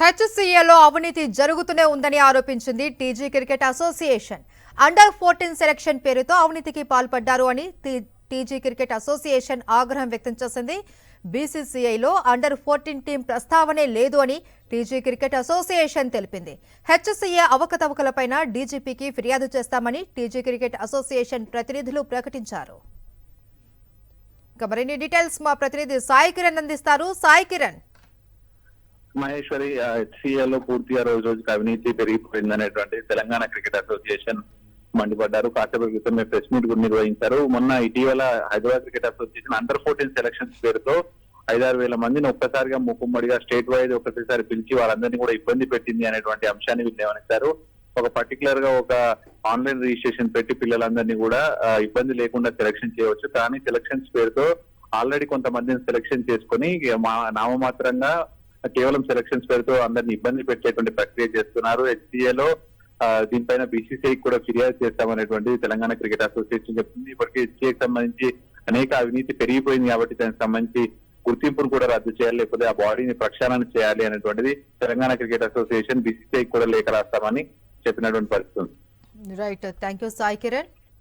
హెచ్సీఏలో అవినీతి జరుగుతూనే ఉందని ఆరోపించింది టీజీ క్రికెట్ అసోసియేషన్. అండర్-14 సెలక్షన్ పేరుతో అవినీతికి పాల్పడ్డారు అని టీజీ క్రికెట్ అసోసియేషన్ ఆగ్రహం వ్యక్తం చేసింది. బీసీసీఐలో అండర్-14 టీం ప్రస్తావనే లేదు అని టీజీ క్రికెట్ అసోసియేషన్ తెలిపింది. హెచ్సీఏ అవకతవకలపైన డీజీపీకి ఫిర్యాదు చేస్తామని టీజీ క్రికెట్ అసోసియేషన్ ప్రతినిధులు ప్రకటించారు. మరిన్ని డీటెయిల్స్ మా ప్రతినిధి సాయి కిరణ్ అందిస్తారు. సాయి కిరణ్. మహేశ్వరి, హెచ్సీఏలో పూర్తిగా రోజు రోజుకి అవినీతి పెరిగిపోయిందనేటువంటి తెలంగాణ క్రికెట్ అసోసియేషన్ మండిపడ్డారు. కాసేపు క్రితమే ప్రెస్ మీట్ కూడా నిర్వహించారు. మొన్న ఇటీవల హైదరాబాద్ క్రికెట్ అసోసియేషన్ అండర్-14 సెలక్షన్స్ పేరుతో 5-6 వేల మందిని ఒక్కసారిగా మూకుమ్మడిగా స్టేట్ వైడ్ ఒకసారి పిలిచి వాళ్ళందరినీ కూడా ఇబ్బంది పెట్టింది అనేటువంటి అంశాన్ని వీళ్ళు లేవనెత్తారు. ఒక పర్టికులర్ గా ఒక ఆన్లైన్ రిజిస్ట్రేషన్ పెట్టి పిల్లలందరినీ కూడా ఇబ్బంది లేకుండా సెలక్షన్ చేయవచ్చు. కానీ సెలక్షన్స్ పేరుతో ఆల్రెడీ కొంతమందిని సెలక్షన్ చేసుకుని నామమాత్రంగా కేవలం సెలక్షన్స్ పేరుతో అందరినీ ఇబ్బంది పెట్టేటువంటి ప్రక్రియ చేస్తున్నారు. హెచ్సీఏలో దీనిపైన బీసీసీఐ కూడా ఫిర్యాదు చేస్తామనేటువంటి తెలంగాణ క్రికెట్ అసోసియేషన్ చెప్తుంది. ఇప్పటికే హెచ్సీఏకి సంబంధించి అనేక అవినీతి పెరిగిపోయింది కాబట్టి దానికి సంబంధించి గుర్తింపును కూడా రద్దు చేయాలి, లేకపోతే ఆ బాడీని ప్రక్షాళన చేయాలి అనేటువంటిది తెలంగాణ క్రికెట్ అసోసియేషన్ బీసీసీఐ కూడా లేఖ రాస్తామని చెప్పినటువంటి పరిస్థితి. Right, thank you Sai Kiran.